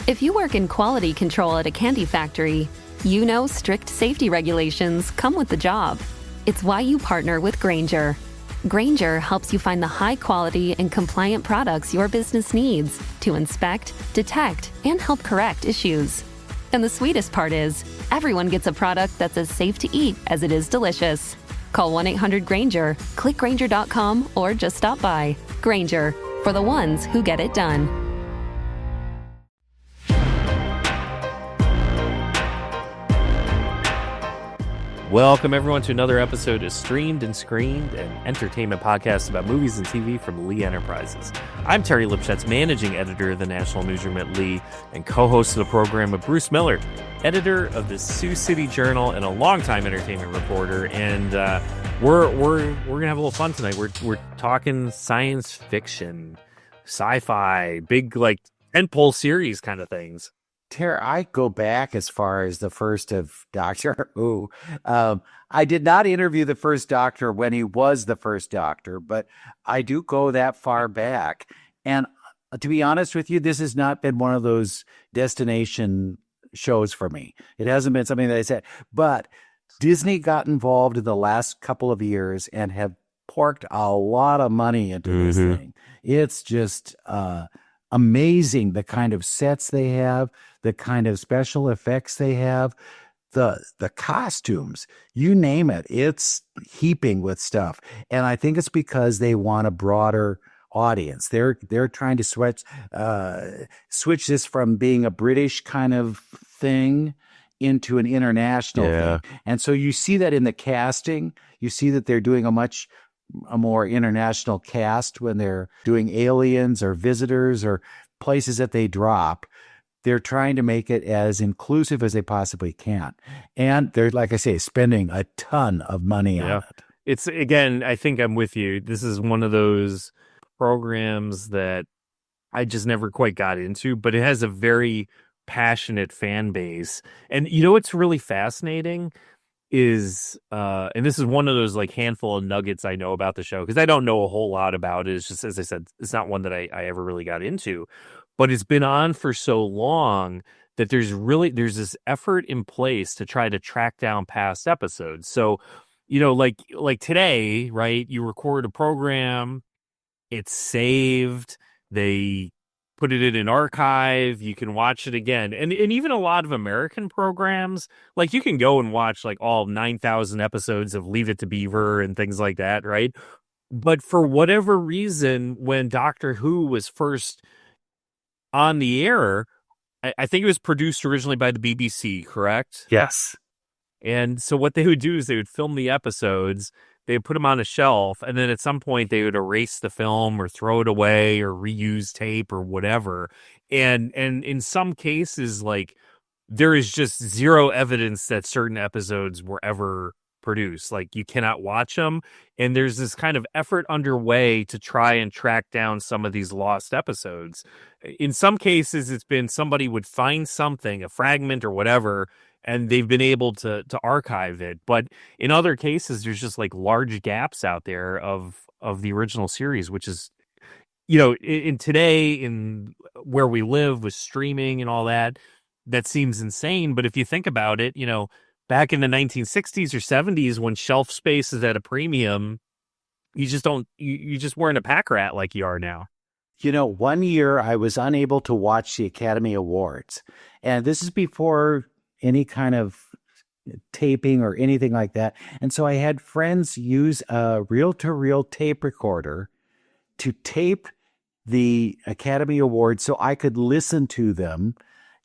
If you work in quality control at a candy factory, you know strict safety regulations come with the job. It's why you partner with Grainger. Grainger helps you find the high-quality and compliant products your business needs to inspect, detect, and help correct issues. And the sweetest part is, everyone gets a product that's as safe to eat as it is delicious. Call 1-800-GRAINGER, click Grainger.com, or just stop by. Grainger, for the ones who get it done. Welcome, everyone, to another episode of Streamed and Screened, an entertainment podcast about movies and TV from Lee Enterprises. I'm Terry Lipshetz, managing editor of the National Newsroom at Lee, and co-host of the program with Bruce Miller, editor of the Sioux City Journal and a longtime entertainment reporter. And we're gonna have a little fun tonight. We're talking science fiction, sci-fi, big like tentpole series kind of things. Tara, I go back as far as the first of Doctor Who. I did not interview the first Doctor when he was the first Doctor, but I do go that far back. And to be honest with you, this has not been one of those destination shows for me. It hasn't been something that I said, but Disney got involved in the last couple of years and have porked a lot of money into this thing. It's just amazing the kind of sets they have, the kind of special effects they have, the costumes, you name it. It's heaping with stuff. And I think it's because they want a broader audience. They're trying to switch this from being a British kind of thing into an international thing. And so you see that in the casting. You see that they're doing a more international cast when they're doing aliens or visitors or places that they drop. They're trying to make it as inclusive as they possibly can. And they're, like I say, spending a ton of money on it. It's, again, I think I'm with you. This is one of those programs that I just never quite got into, but it has a very passionate fan base. And you know what's really fascinating is, and this is one of those like handful of nuggets I know about the show, because I don't know a whole lot about it. It's just, as I said, it's not one that I ever really got into. But it's been on for so long that there's this effort in place to try to track down past episodes. So, you know, like today, right? You record a program, it's saved, they put it in an archive, you can watch it again. And even a lot of American programs, like you can go and watch like all 9,000 episodes of Leave It to Beaver and things like that, right? But for whatever reason, when Doctor Who was first on the air, I think it was produced originally by the BBC, correct? Yes. And so what they would do is they would film the episodes, they would put them on a shelf, and then at some point they would erase the film or throw it away or reuse tape or whatever. And in some cases, like, there is just zero evidence that certain episodes were ever produced. Like, you cannot watch them. And there's this kind of effort underway to try and track down some of these lost episodes. In some cases, it's been somebody would find something, a fragment or whatever, and they've been able to archive it. But in other cases, there's just like large gaps out there of the original series, which is, you know, in today, in where we live with streaming and all that, that seems insane. But if you think about it, you know, back in the 1960s or 70s, when shelf space is at a premium, you just weren't a pack rat like you are now. You know, one year I was unable to watch the Academy Awards, and this is before any kind of taping or anything like that. And so I had friends use a reel-to-reel tape recorder to tape the Academy Awards so I could listen to them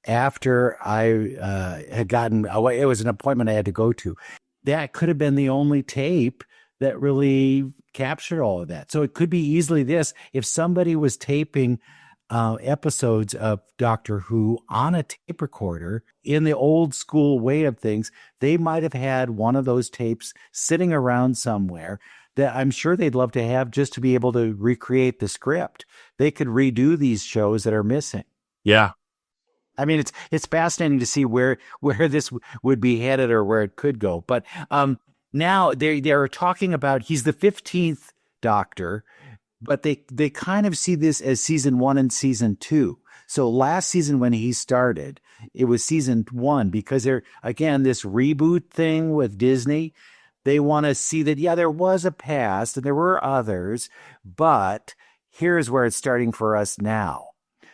after I had gotten away. It was an appointment I had to go to. That could have been the only tape that really captured all of that. So it could be easily this. If somebody was taping episodes of Doctor Who on a tape recorder in the old school way of things, they might have had one of those tapes sitting around somewhere that I'm sure they'd love to have just to be able to recreate the script. They could redo these shows that are missing. Yeah. I mean, it's fascinating to see where this would be headed or where it could go. But now they're talking about he's the 15th Doctor, but they kind of see this as season 1 and season 2. So last season when he started, it was season 1 because they're, again, this reboot thing with Disney. They want to see that, yeah, there was a past and there were others, but here's where it's starting for us now.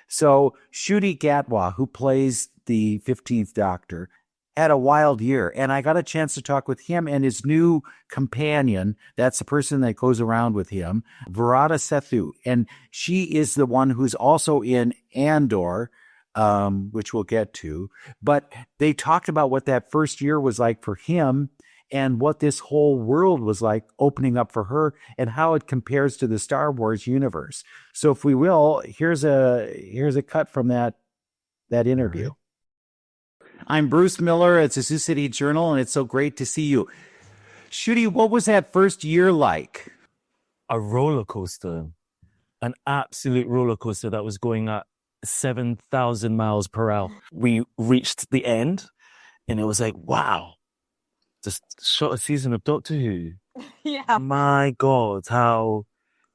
So Ncuti Gatwa, who plays the 15th Doctor, had a wild year. And I got a chance to talk with him and his new companion. That's the person that goes around with him, Varada Sethu. And she is the one who's also in Andor, which we'll get to. But they talked about what that first year was like for him and what this whole world was like opening up for her and how it compares to the Star Wars universe. So if we will, here's a cut from that interview. I'm Bruce Miller. It's a Sioux City Journal, and it's so great to see you. Ncuti, what was that first year like? A roller coaster, an absolute roller coaster that was going at 7,000 miles per hour. We reached the end, and it was like, wow, just shot a season of Doctor Who. Yeah. My God, how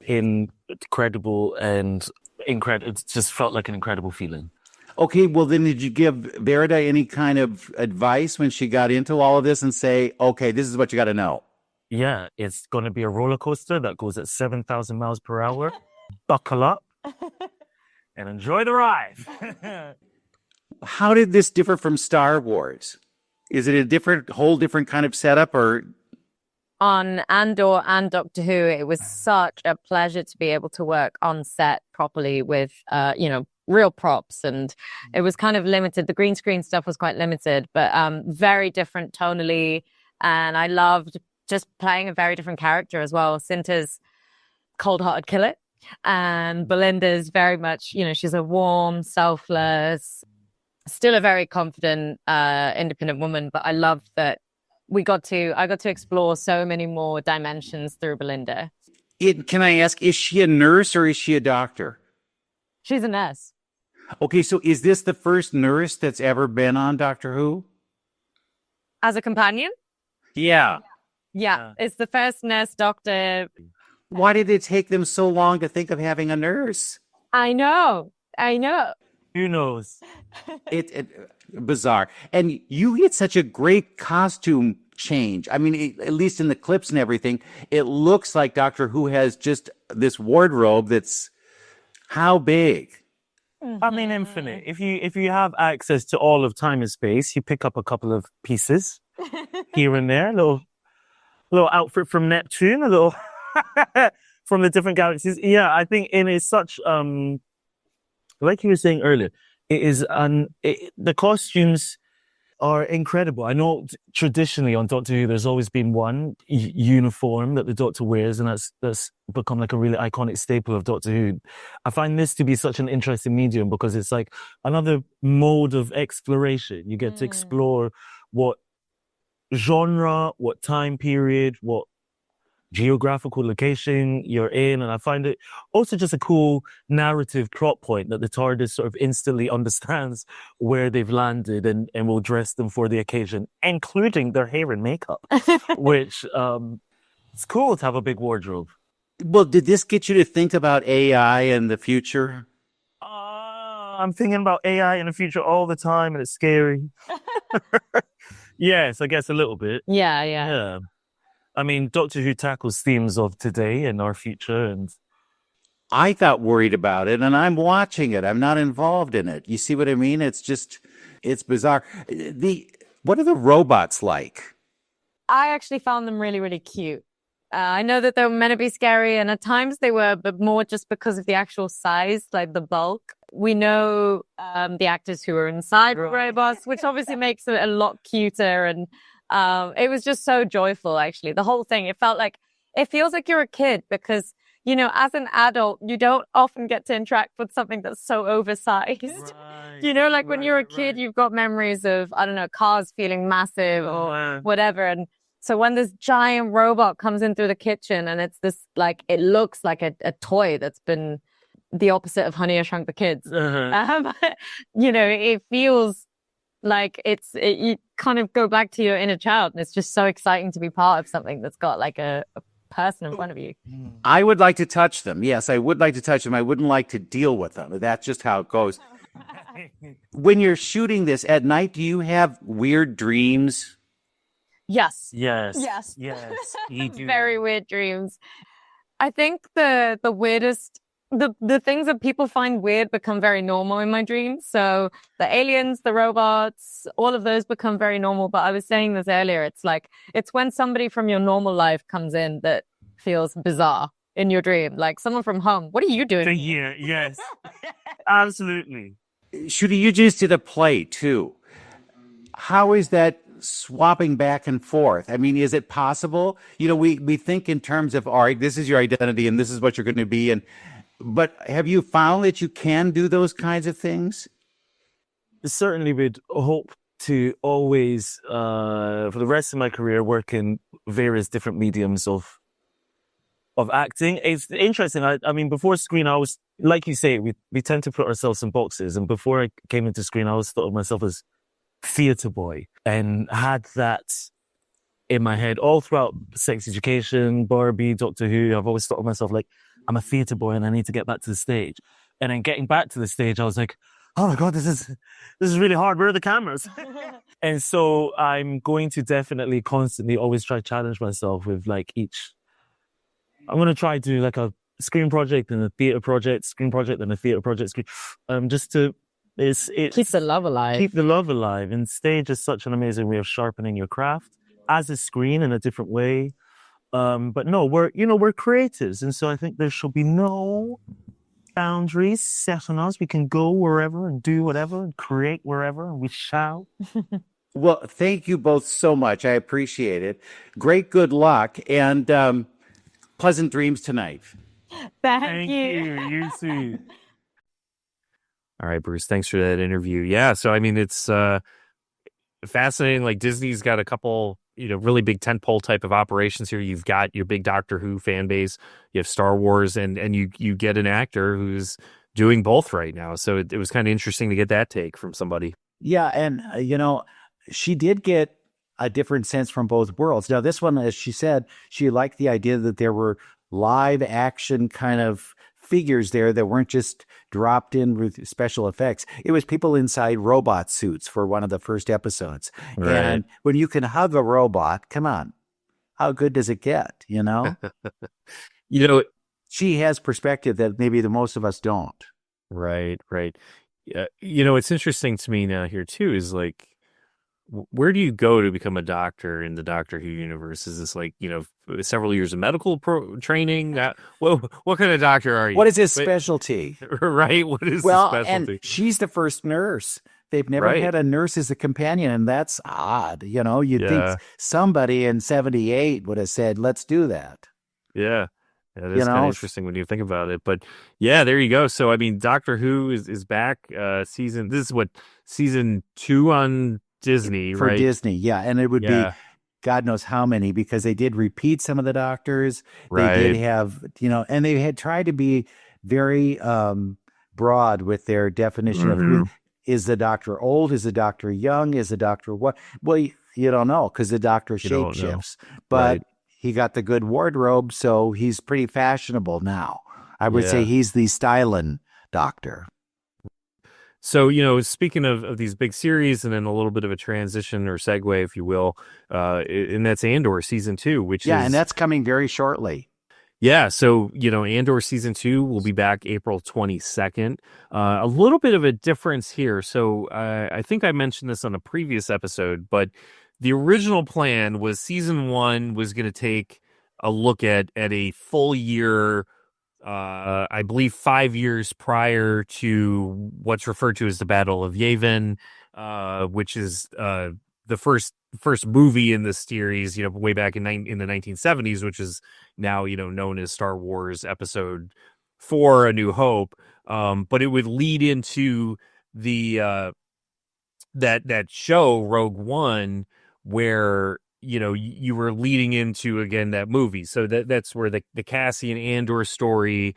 incredible and incredible. It just felt like an incredible feeling. Okay, well then did you give Varada any kind of advice when she got into all of this and say, okay, this is what you got to know? Yeah, it's going to be a roller coaster that goes at 7,000 miles per hour. Buckle up and enjoy the ride. How did this differ from Star Wars? Is it a whole different kind of setup, or? On Andor and Doctor Who, it was such a pleasure to be able to work on set properly with, real props, and it was kind of limited. The green screen stuff was quite limited, but very different tonally, and I loved just playing a very different character as well. Cinta's cold-hearted killer, and Belinda's very much, she's a warm, selfless, still a very confident, independent woman, but I loved that I got to explore so many more dimensions through Belinda. Can I ask, is she a nurse or is she a doctor? She's a nurse. Okay, so is this the first nurse that's ever been on Doctor Who? As a companion? Yeah. Yeah, it's the first nurse doctor. Why did it take them so long to think of having a nurse? I know. Who knows? It bizarre. And you get such a great costume change. I mean, at least in the clips and everything, it looks like Doctor Who has just this wardrobe that's how big? I mean, infinite. If you have access to all of time and space, you pick up a couple of pieces here and there. A little outfit from Neptune, a little from the different galaxies. Yeah, I think it is such like you were saying earlier, it is the costumes are incredible. I know traditionally on Doctor Who, there's always been one uniform that the Doctor wears, and that's become like a really iconic staple of Doctor Who. I find this to be such an interesting medium because it's like another mode of exploration. You get to explore what genre, what time period, what geographical location you're in, and I find it also just a cool narrative plot point that the TARDIS sort of instantly understands where they've landed and will dress them for the occasion, including their hair and makeup, which it's cool to have a big wardrobe. Well, did this get you to think about AI in the future? I'm thinking about AI in the future all the time, and it's scary. Yes, I guess a little bit. Yeah. I mean, Doctor Who tackles themes of today and our future, and I got worried about it, and I'm watching it. I'm not involved in it. You see what I mean? It's bizarre. What are the robots like? I actually found them really, really cute. I know that they were meant to be scary, and at times they were, but more just because of the actual size, like the bulk. We know the actors who are inside robots, which obviously makes it a lot cuter, and it was just so joyful, actually. The whole thing, it feels like you're a kid because, as an adult, you don't often get to interact with something that's so oversized. Right, when you're a kid, you've got memories of, I don't know, cars feeling massive or whatever. And so when this giant robot comes in through the kitchen and it's this, it looks like a toy that's been the opposite of Honey, I Shrunk the Kids. It feels like you kind of go back to your inner child, and it's just so exciting to be part of something that's got like a person in front of you. I would like to touch them. Yes, I would like to touch them. I wouldn't like to deal with them. That's just how it goes. When you're shooting this at night, do you have weird dreams? Yes. Yes. Yes. Yes. You do. Very weird dreams. I think the weirdest, the things that people find weird become very normal in my dreams. So the aliens, the robots, all of those become very normal. But I was saying this earlier, it's when somebody from your normal life comes in that feels bizarre in your dream. Like someone from home. What are you doing? Yeah, yes. Absolutely. Ncuti, you just did a play too. How is that swapping back and forth? I mean, is it possible? We think in terms of, all right, this is your identity and this is what you're going to be. But have you found that you can do those kinds of things? Certainly would hope to always, for the rest of my career, work in various different mediums of acting. It's interesting. I mean, before screen, I was, like you say, we tend to put ourselves in boxes. And before I came into screen, I always thought of myself as theatre boy and had that in my head all throughout Sex Education, Barbie, Doctor Who. I've always thought of myself like, I'm a theatre boy and I need to get back to the stage. And then getting back to the stage, I was like, oh my God, this is really hard. Where are the cameras? And so I'm going to definitely constantly always try to challenge myself with like I'm going to try to do like a screen project and a theatre project, screen project and a theatre project, just to Keep the love alive. Keep the love alive. And stage is such an amazing way of sharpening your craft, as is screen in a different way. But no, we're creatives. And so I think there should be no boundaries set on us. We can go wherever and do whatever and create wherever, and we shall. Well, thank you both so much. I appreciate it. Great good luck and pleasant dreams tonight. Thank you. You too. All right, Bruce, thanks for that interview. Yeah, so I mean, it's fascinating. Like Disney's got a couple, really big tentpole type of operations here. You've got your big Doctor Who fan base, you have Star Wars, and you get an actor who's doing both right now. So it was kind of interesting to get that take from somebody. Yeah, and she did get a different sense from both worlds. Now, this one, as she said, she liked the idea that there were live action kind of figures there that weren't just dropped in with special effects. It was people inside robot suits for one of the first episodes. Right. And when you can hug a robot, come on, how good does it get, She has perspective that maybe the most of us don't. Right. It's interesting to me now here too is like, where do you go to become a doctor in the Doctor Who universe? Is this like, several years of medical training? What kind of doctor are you? What is his specialty? Right. What is his specialty? And she's the first nurse. They've never Right. had a nurse as a companion, and that's odd. You'd Yeah. think somebody in 78 would have said, let's do that. Yeah. That is kind of interesting when you think about it. But yeah, there you go. So, I mean, Doctor Who is back. This is season 2 on Disney, For right? Disney, yeah. And it would be God knows how many, because they did repeat some of the doctors. Right. They did have, and they had tried to be very broad with their definition of who is the doctor old, is the doctor young, is the doctor what? Well, you don't know because the doctor don't know. shapeshifts. But he got the good wardrobe, so he's pretty fashionable now. I would say he's the styling doctor. So, speaking of these big series and then a little bit of a transition or segue, if you will, and that's Andor season 2, which is... and that's coming very shortly. Yeah, so, Andor season 2 will be back April 22nd. A little bit of a difference here. So I think I mentioned this on a previous episode, but the original plan was season 1 was going to take a look at a full year, I believe 5 years prior to what's referred to as the Battle of Yavin, which is the first movie in the series, way back in the 1970s, which is now, known as Star Wars Episode 4, A New Hope. But it would lead into the that show Rogue One, where you were leading into again that movie. So that's where the Cassian Andor story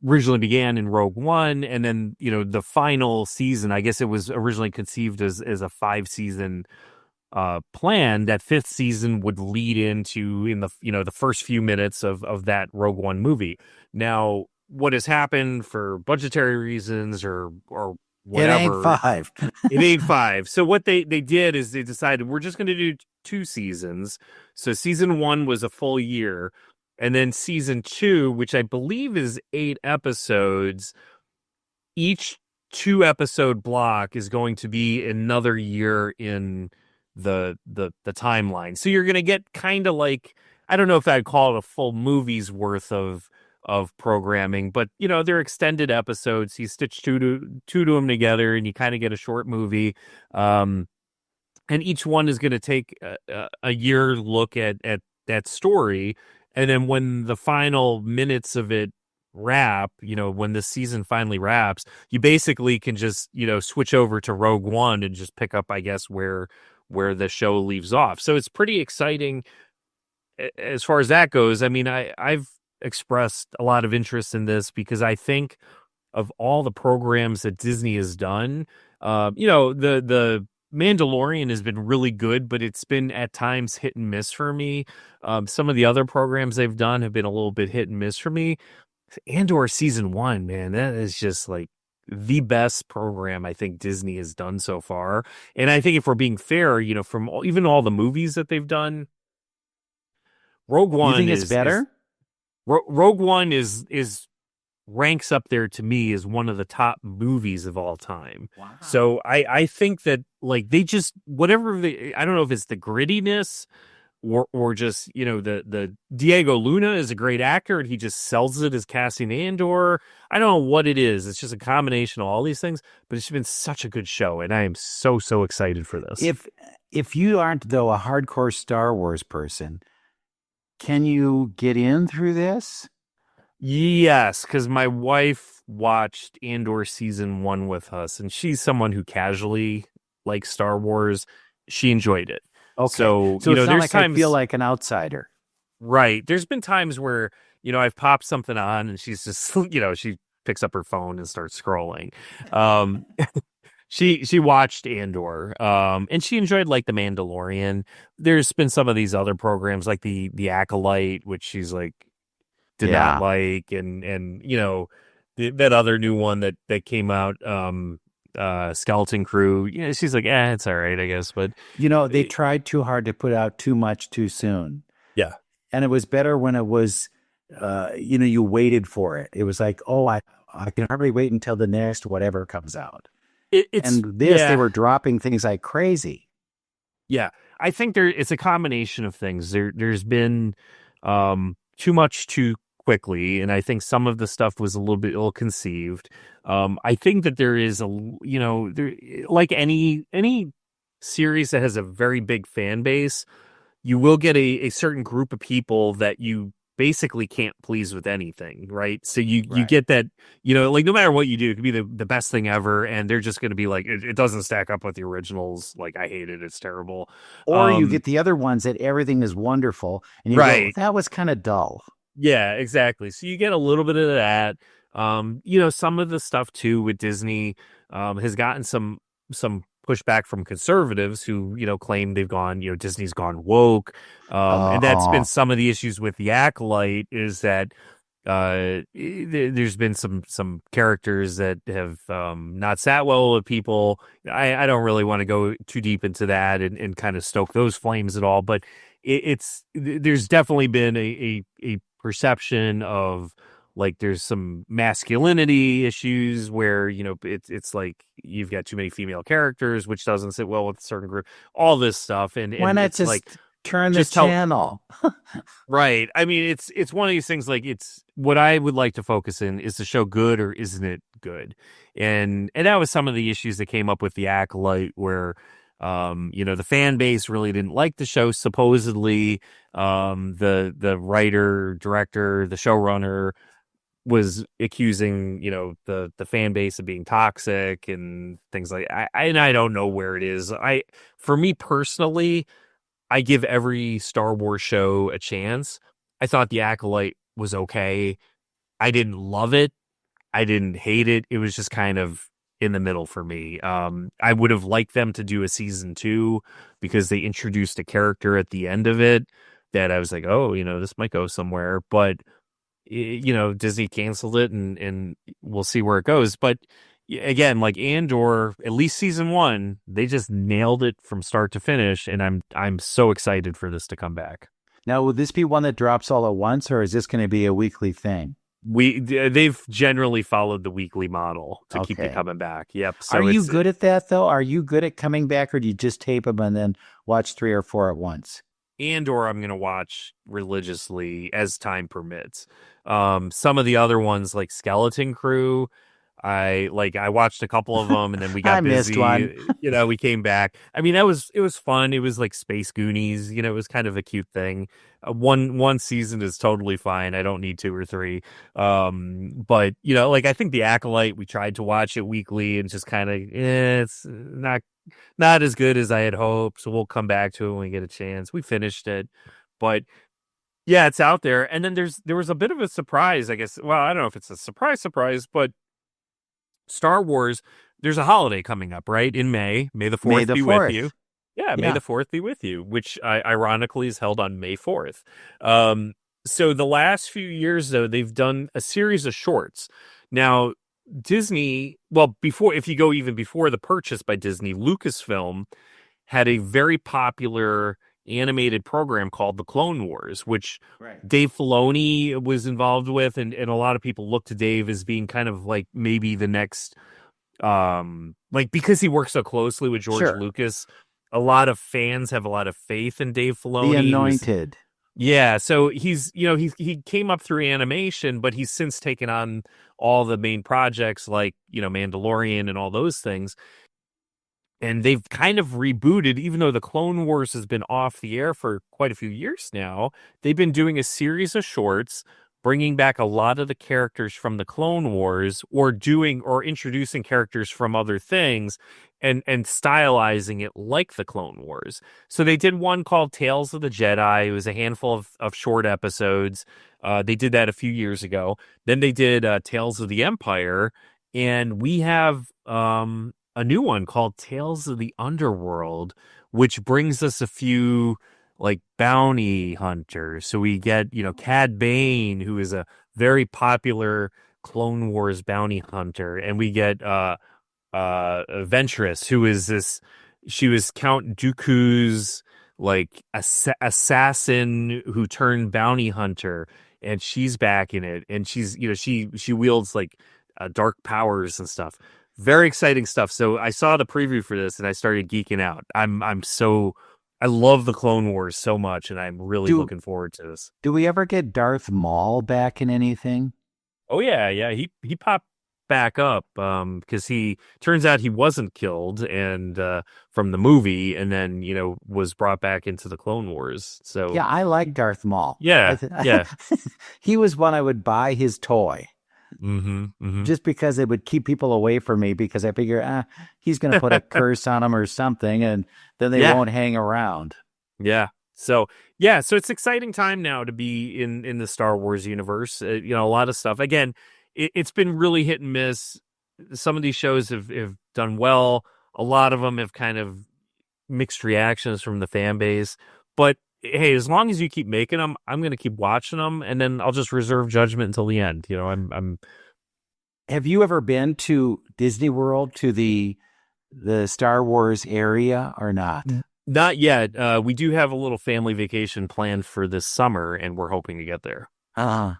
originally began in Rogue One, and then the final season, I guess it was originally conceived as a 5-season plan. That 5th season would lead into in the first few minutes of that Rogue One movie. Now, what has happened for budgetary reasons or It ain't whatever. 5. It ain't 5. So what they did is they decided we're just going to do 2 seasons. So season 1 was a full year, and then season 2, which I believe is 8 episodes, each 2-episode block is going to be another year in the timeline. So you're going to get kind of like, I don't know if I'd call it a full movie's worth of programming, but they're extended episodes. You stitch two to them together, and you kind of get a short movie. And each one is going to take a year look at that story, and then when the final minutes of it wrap, when the season finally wraps, you basically can just switch over to Rogue One and just pick up, I guess, where the show leaves off. So it's pretty exciting as far as that goes. I mean, I've expressed a lot of interest in this because I think of all the programs that Disney has done, the Mandalorian has been really good, but it's been at times hit and miss for me. Some of the other programs they've done have been a little bit hit and miss for me. Andor season 1, man, that is just like the best program I think Disney has done so far. And I think if we're being fair, from even all the movies that they've done, Rogue One, you think it's better? Rogue One is ranks up there to me as one of the top movies of all time. Wow. So I think that like they just whatever I don't know if it's the grittiness or just the Diego Luna is a great actor and he just sells it as Cassian Andor. I don't know what it is. It's just a combination of all these things, but it's been such a good show, and I am so excited for this. If you aren't though a hardcore Star Wars person, can you get in through this? Yes, because my wife watched Andor season 1 with us, and she's someone who casually likes Star Wars. She enjoyed it. Okay. So it's not there's like times, I feel like an outsider. Right. There's been times where, I've popped something on and she's just, she picks up her phone and starts scrolling. She watched Andor, and she enjoyed like The Mandalorian. There's been some of these other programs like the Acolyte, which she's like did not like, and that other new one that came out, Skeleton Crew. She's like, it's all right, I guess. But they tried too hard to put out too much too soon. Yeah, and it was better when it was, you waited for it. It was like, oh, I can hardly wait until the next whatever comes out. They were dropping things like crazy. Yeah, I think it's a combination of things. There's been too much too quickly, and I think some of the stuff was a little bit ill-conceived. I think that there is like any series that has a very big fan base, you will get a certain group of people that you basically can't please with anything, right? So you get that, like no matter what you do, it could be the best thing ever, and they're just going to be like, it doesn't stack up with the originals. Like, I hate it. It's terrible. Or you get the other ones that everything is wonderful, and you go, that was kind of dull. Yeah, exactly. So you get a little bit of that. Some of the stuff too with Disney has gotten some pushback from conservatives who, claim they've gone, Disney's gone woke. And that's been some of the issues with the Acolyte, is that there's been some characters that have not sat well with people. I don't really want to go too deep into that and kind of stoke those flames at all, but there's definitely been a perception of like there's some masculinity issues where it's like you've got too many female characters, which doesn't sit well with a certain group. All this stuff, and why not it's just like turn the channel? Right. I mean, it's one of these things. Like, it's what I would like to focus in is the show good or isn't it good, and that was some of the issues that came up with the Acolyte, where the fan base really didn't like the show. Supposedly, the writer, director, the showrunner was accusing, the fan base of being toxic and things like I don't know where it is. For me personally, I give every Star Wars show a chance. I thought The Acolyte was okay. I didn't love it. I didn't hate it. It was just kind of in the middle for me. I would have liked them to do a season 2 because they introduced a character at the end of it that I was like, oh, this might go somewhere. But, Disney canceled it, and we'll see where it goes. But, again, like Andor, at least season 1, they just nailed it from start to finish, and I'm so excited for this to come back. Now, will this be one that drops all at once, or is this going to be a weekly thing? They've generally followed the weekly model to keep it coming back. Yep. So are you good at that though? Are you good at coming back, or do you just tape them and then watch 3 or 4 at once? Andor I'm going to watch religiously as time permits. Some of the other ones like Skeleton Crew, I watched a couple of them, and then we got busy. Missed one. We came back. I mean, it was fun. It was like Space Goonies. It was kind of a cute thing. One season is totally fine. I don't need 2 or 3. But I think The Acolyte, we tried to watch it weekly, and just kind of it's not as good as I had hoped. So we'll come back to it when we get a chance. We finished it, but yeah, it's out there. And then there was a bit of a surprise, I guess. Well, I don't know if it's a surprise, but Star Wars, there's a holiday coming up, right? In May. May the 4th be with you. Yeah, May the 4th be with you, which ironically is held on May 4th. So the last few years, though, they've done a series of shorts. Now, Disney, if you go even before the purchase by Disney, Lucasfilm had a very popular animated program called The Clone Wars, which Dave Filoni was involved with, and a lot of people look to Dave as being kind of like maybe the next because he works so closely with George Lucas, a lot of fans have a lot of faith in Dave Filoni. The Anointed. So he's he came up through animation, but he's since taken on all the main projects like Mandalorian and all those things. And they've kind of rebooted, even though the Clone Wars has been off the air for quite a few years now. They've been doing a series of shorts, bringing back a lot of the characters from the Clone Wars, or introducing characters from other things, and stylizing it like the Clone Wars. So they did one called Tales of the Jedi. It was a handful of short episodes. They did that a few years ago. Then they did Tales of the Empire, and we have a new one called Tales of the Underworld, which brings us a few like bounty hunters. So we get, Cad Bane, who is a very popular Clone Wars bounty hunter, and we get Ventress, who is she was Count Dooku's like assassin who turned bounty hunter, and she's back in it, and she's she wields like dark powers and stuff. Very exciting stuff. So I saw the preview for this and I started geeking out. I love the Clone Wars so much, and I'm really looking forward to this. Do we ever get Darth Maul back in anything? Oh yeah. He popped back up because he turns out he wasn't killed and from the movie, and then was brought back into the Clone Wars. So yeah, I like Darth Maul. Yeah. He was one I would buy his toy. Just because it would keep people away from me, because I figure he's going to put a curse on them or something, and then they won't hang around. So it's exciting time now to be in the Star Wars universe. A lot of stuff. Again, it's been really hit and miss. Some of these shows have done well. A lot of them have kind of mixed reactions from the fan base, but hey, as long as you keep making them, I'm going to keep watching them, and then I'll just reserve judgment until the end. I'm. Have you ever been to Disney World, to the Star Wars area, or not? Not yet. We do have a little family vacation planned for this summer, and we're hoping to get there. You're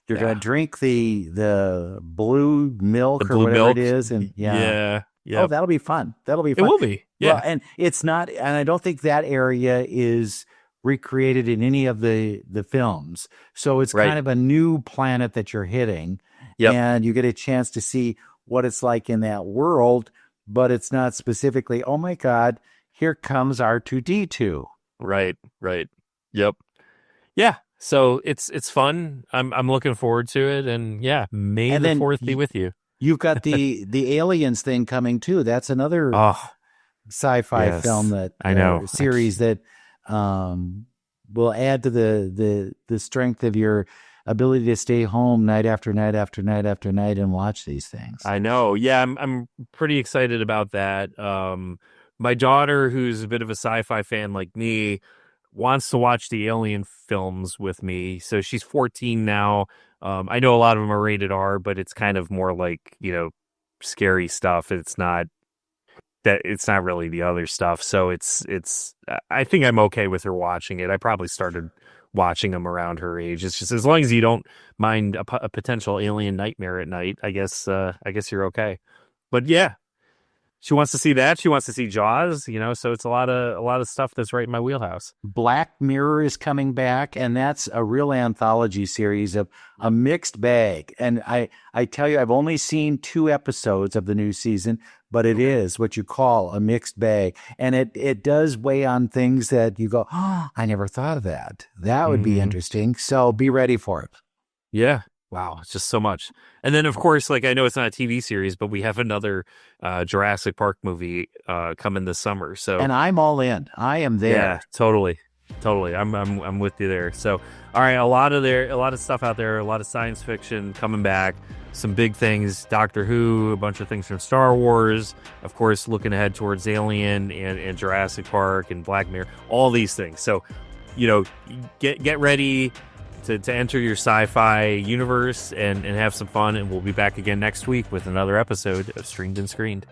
going to drink the blue milk, or whatever milk. It is, and Yeah. Oh, that'll be fun. It will be. Yeah. Well, and it's not, and I don't think that area is recreated in any of the films. So it's kind of a new planet that you're hitting. Yep. And you get a chance to see what it's like in that world, but it's not specifically, oh my God, here comes R2-D2. Right. Yep. Yeah. So it's fun. I'm looking forward to it, and May the 4th be with you. You've got the Aliens thing coming too. That's another sci-fi film that I know series that will add to the strength of your ability to stay home night after night after night after night and watch these things. I know. Yeah, I'm pretty excited about that. My daughter, who's a bit of a sci-fi fan like me, wants to watch the Alien films with me. So she's 14 now. I know a lot of them are rated R, but it's kind of more like, scary stuff. It's not really the other stuff. So I think I'm okay with her watching it. I probably started watching them around her age. It's just as long as you don't mind a potential alien nightmare at night, I guess you're okay. But yeah, she wants to see that. She wants to see Jaws, so it's a lot of stuff that's right in my wheelhouse. Black Mirror is coming back, and that's a real anthology series of a mixed bag. And I tell you, I've only seen 2 episodes of the new season, but it is what you call a mixed bag. And it does weigh on things that you go, oh, I never thought of that. That would be interesting. So be ready for it. Yeah. Wow, it's just so much. And then, of course, I know it's not a TV series, but we have another Jurassic Park movie coming this summer. So, and I'm all in. I am there. Yeah, totally. I'm with you there. So, all right, a lot of stuff out there, a lot of science fiction coming back, some big things, Doctor Who, a bunch of things from Star Wars, of course, looking ahead towards Alien and Jurassic Park and Black Mirror, all these things. So, get ready to enter your sci-fi universe and have some fun, and we'll be back again next week with another episode of Streamed and Screened.